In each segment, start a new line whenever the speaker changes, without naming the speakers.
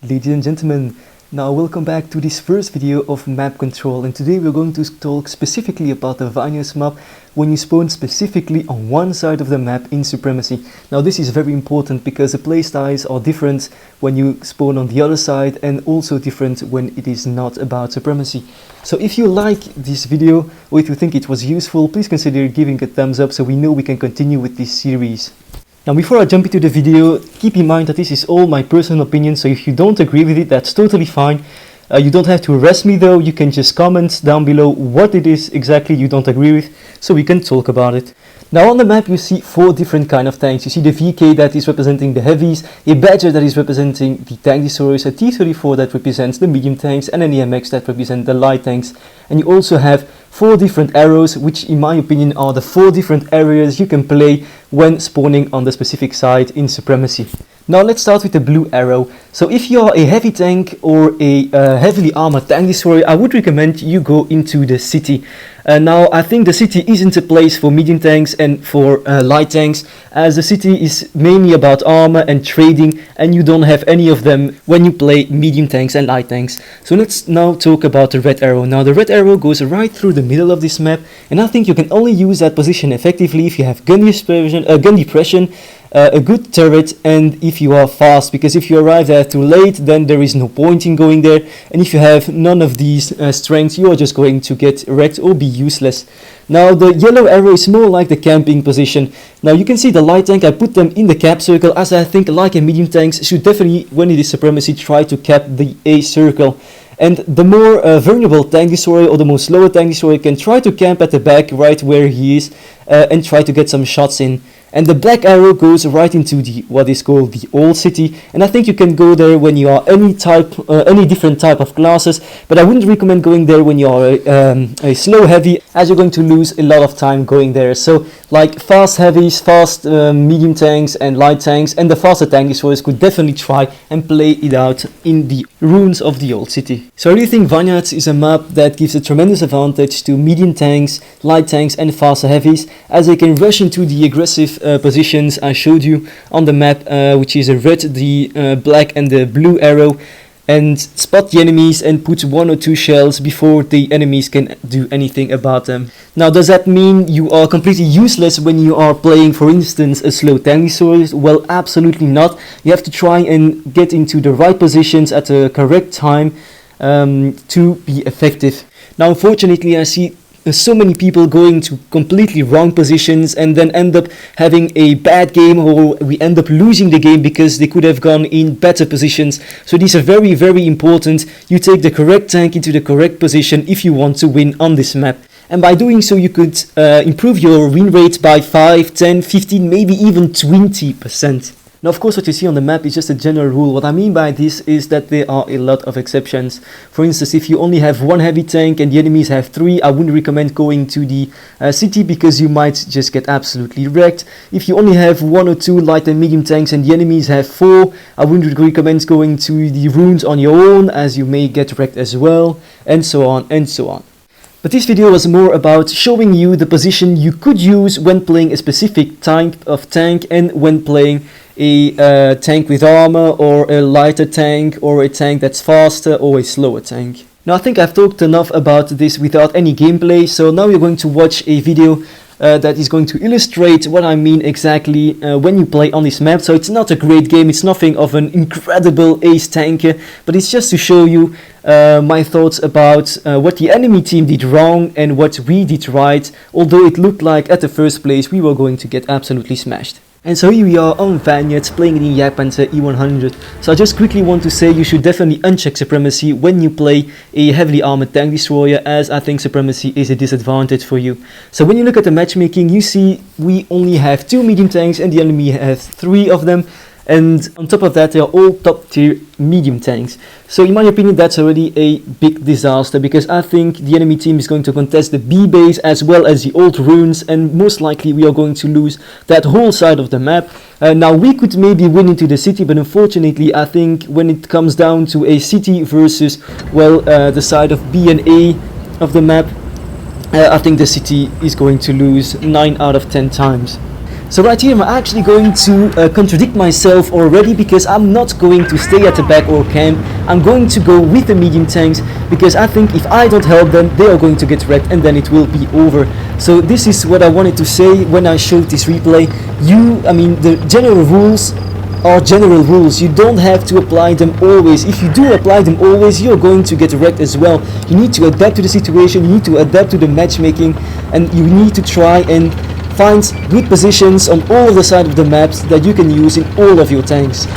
Ladies and gentlemen, now welcome back to this first video of map control, and today we're going to talk specifically about the Vineyards map when you spawn specifically on one side of the map in Supremacy. Now this is very important because the playstyles are different when you spawn on the other side and also different when it is not about Supremacy. So if you like this video or if you think it was useful, please consider giving a thumbs up so we know we can continue with this series. Now before I jump into the video, keep in mind that this is all my personal opinion, so if you don't agree with it, that's totally fine. You don't have to arrest me though, you can just comment down below what it is exactly you don't agree with, so we can talk about it. Now on the map you see four different kind of tanks. You see the VK that is representing the heavies, a Badger that is representing the tank destroyers, a T-34 that represents the medium tanks, and an EMX that represents the light tanks. And you also have four different arrows, which in my opinion are the four different areas you can play when spawning on the specific side in Supremacy. Now let's start with the blue arrow. So if you are a heavy tank or a heavily armored tank destroyer, I would recommend you go into the city. Now I think the city isn't a place for medium tanks and for light tanks, as the city is mainly about armor and trading, and you don't have any of them when you play medium tanks and light tanks. So let's now talk about the red arrow. Now the red arrow goes right through the middle of this map, and I think you can only use that position effectively if you have gun depression, a good turret, and if you are fast, because if you arrive there too late, then there is no point in going there, and if you have none of these strengths, you are just going to get wrecked or be useless. Now the yellow arrow is more like the camping position. Now you can see the light tank, I put them in the cap circle, as I think light and medium tanks should definitely, when it is Supremacy, try to cap the A circle. And the more vulnerable tank destroyer or the more slower tank destroyer can try to camp at the back right where he is and try to get some shots in. And the black arrow goes right into the what is called the old city, and I think you can go there when you are any different type of classes, but I wouldn't recommend going there when you are a slow heavy, as you're going to lose a lot of time going there. So like fast heavies, fast medium tanks and light tanks, and the faster tank destroyers could definitely try and play it out in the ruins of the old city. So I really think Vineyards is a map that gives a tremendous advantage to medium tanks, light tanks and faster heavies, as they can rush into the aggressive positions I showed you on the map, which is a red, the black and the blue arrow, and spot the enemies and put one or two shells before the enemies can do anything about them. Now does that mean you are completely useless when you are playing, for instance, a slow tank destroyer? Well, absolutely not. You have to try and get into the right positions at the correct time to be effective. Now unfortunately I see so many people going to completely wrong positions and then end up having a bad game, or we end up losing the game because they could have gone in better positions. So these are very, very important. You take the correct tank into the correct position if you want to win on this map. And by doing so you could improve your win rate by 5, 10, 15, maybe even 20%. Now of course what you see on the map is just a general rule. What I mean by this is that there are a lot of exceptions. For instance, if you only have one heavy tank and the enemies have 3, I wouldn't recommend going to the city because you might just get absolutely wrecked. If you only have 1 or 2 light and medium tanks and the enemies have 4, I wouldn't recommend going to the ruins on your own, as you may get wrecked as well, and so on and so on. But this video was more about showing you the position you could use when playing a specific type of tank and when playing a tank with armor, or a lighter tank, or a tank that's faster, or a slower tank. Now I think I've talked enough about this without any gameplay, so now you're going to watch a video that is going to illustrate what I mean exactly when you play on this map. So it's not a great game, it's nothing of an incredible ace tanker, but it's just to show you my thoughts about what the enemy team did wrong and what we did right, although it looked like at the first place we were going to get absolutely smashed. And so here we are on Vineyards playing the Jagdpanzer E100. So I just quickly want to say you should definitely uncheck Supremacy when you play a heavily armored tank destroyer, as I think Supremacy is a disadvantage for you. So when you look at the matchmaking, you see we only have 2 medium tanks and the enemy has 3 of them. And on top of that, they are all top tier medium tanks. So in my opinion, that's already a big disaster, because I think the enemy team is going to contest the B base as well as the old ruins, and most likely we are going to lose that whole side of the map. Now we could maybe win into the city, but unfortunately I think when it comes down to a city versus, well, the side of B and A of the map, I think the city is going to lose 9 out of 10 times. So right here I'm actually going to contradict myself already, because I'm not going to stay at the back or camp. I'm going to go with the medium tanks, because I think if I don't help them, they are going to get wrecked and then it will be over. So this is what I wanted to say when I showed this replay. The general rules are general rules. You don't have to apply them always. If you do apply them always, you're going to get wrecked as well. You need to adapt to the situation, you need to adapt to the matchmaking, and you need to try and find good positions on all the sides of the maps that you can use in all of your tanks.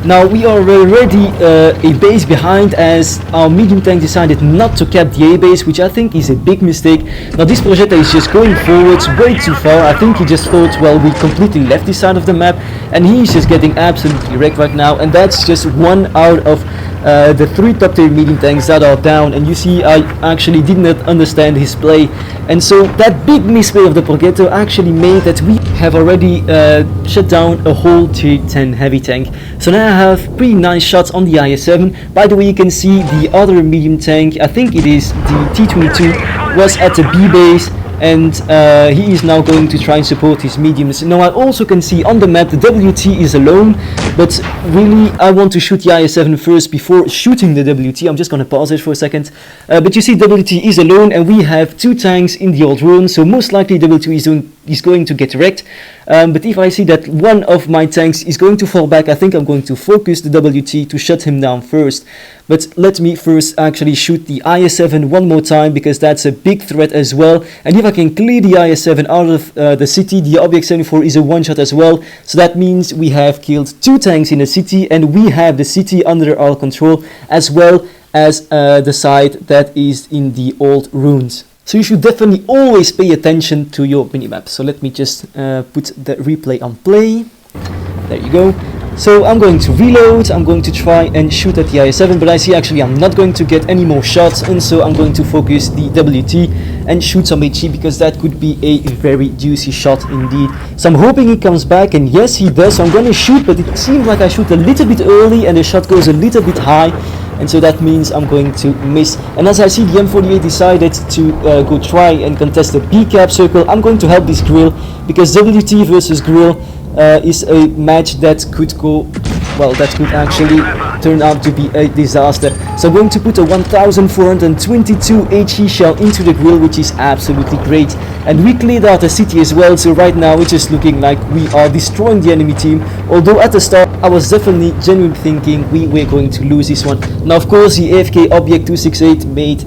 Now we are already a base behind, as our medium tank decided not to cap the A base, which I think is a big mistake. Now this projector is just going forwards way too far. I think he just thought, well, we completely left this side of the map, and he's just getting absolutely wrecked right now. And that's just one out of the 3 top tier medium tanks that are down. And you see, I actually did not understand his play, and so that big misplay of the projector actually made that we have already shut down a whole tier 10 heavy tank. So now I have pretty nice shots on the IS-7. By the way, you can see the other medium tank, I think it is the T-22, was at the B base, and he is now going to try and support his mediums. Now I also can see on the map the WT is alone, but really I want to shoot the IS-7 first before shooting the WT. I'm just going to pause it for a second. But you see WT is alone, and we have 2 tanks in the old ruin, so most likely WT is going to get wrecked. But if I see that one of my tanks is going to fall back, I think I'm going to focus the WT to shut him down first. But let me first actually shoot the IS-7 one more time, because that's a big threat as well. And if I can clear the IS-7 out of the city, the OBX-74 is a one-shot as well. So that means we have killed 2 tanks in the city, and we have the city under our control, as well as the side that is in the old ruins. So you should definitely always pay attention to your minimap. So let me just put the replay on play. There you go. So I'm going to reload, I'm going to try and shoot at the IS-7, but I see actually I'm not going to get any more shots, and so I'm going to focus the WT and shoot some HE, because that could be a very juicy shot indeed. So I'm hoping he comes back, and yes he does. So I'm going to shoot, but it seems like I shoot a little bit early and the shot goes a little bit high, and so that means I'm going to miss. And as I see the M48 decided to go try and contest the B cap circle, I'm going to help this grill, because WT versus grill is a match that could go, well, that could actually turn out to be a disaster. So I'm going to put a 1422 HE shell into the grill, which is absolutely great. And we cleared out the city as well, so right now it's just looking like we are destroying the enemy team. Although at the start I was definitely genuinely thinking we were going to lose this one. Now of course the AFK Object 268 made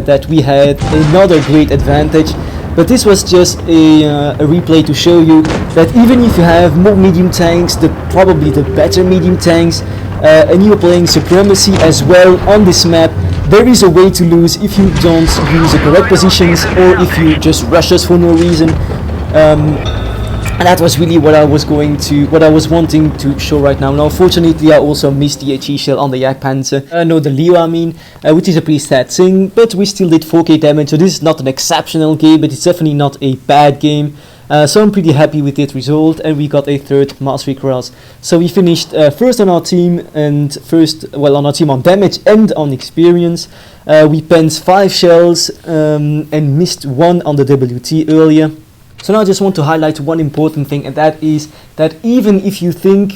that we had another great advantage. But this was just a replay to show you that even if you have more medium tanks, probably the better medium tanks, and you're playing supremacy as well on this map, there is a way to lose if you don't use the correct positions, or if you just rush us for no reason. And that was really what I was wanting to show right now. Now, fortunately, I also missed the HE shell on the Jagdpanzer. No, the Leo, I mean, which is a pretty sad thing, but we still did 4k damage, so this is not an exceptional game, but it's definitely not a bad game. So I'm pretty happy with that result, and we got a 3rd Mastery Cross. So we finished first on our team, and on our team on damage and on experience. We penned 5 shells and missed 1 on the WT earlier. So now I just want to highlight one important thing, and that is that even if you think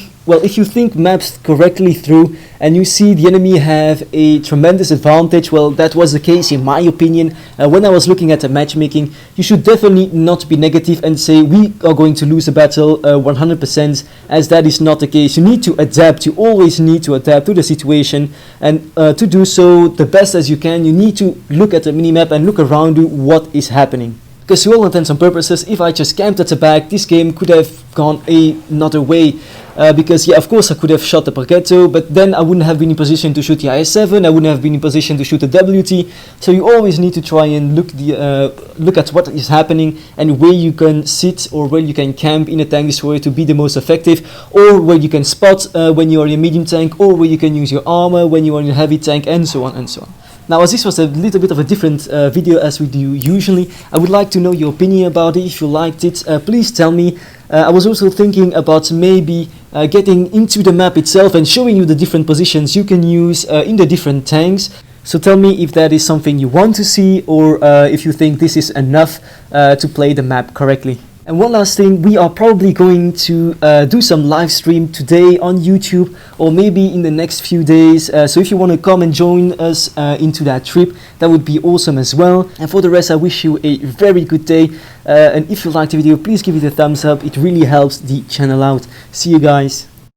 maps correctly through and you see the enemy have a tremendous advantage, well, that was the case in my opinion. When I was looking at the matchmaking, you should definitely not be negative and say we are going to lose the battle 100%, as that is not the case. You need to adapt. You always need to adapt to the situation, and to do so the best as you can, you need to look at the minimap and look around you what is happening. Because to all intents and purposes, if I just camped at the back, this game could have gone another way. Because yeah, of course I could have shot the Pargetto, but then I wouldn't have been in position to shoot the IS-7, I wouldn't have been in position to shoot the WT. So you always need to try and look at what is happening, and where you can sit or where you can camp in a tank destroyer to be the most effective, or where you can spot when you are in a medium tank, or where you can use your armor when you are in a heavy tank, and so on and so on. Now, as this was a little bit of a different video as we do usually, I would like to know your opinion about it. If you liked it, please tell me. I was also thinking about maybe getting into the map itself and showing you the different positions you can use in the different tanks. So tell me if that is something you want to see, or if you think this is enough to play the map correctly. And one last thing, we are probably going to do some live stream today on YouTube, or maybe in the next few days. So if you want to come and join us into that trip, that would be awesome as well. And for the rest, I wish you a very good day. And if you liked the video, please give it a thumbs up. It really helps the channel out. See you guys.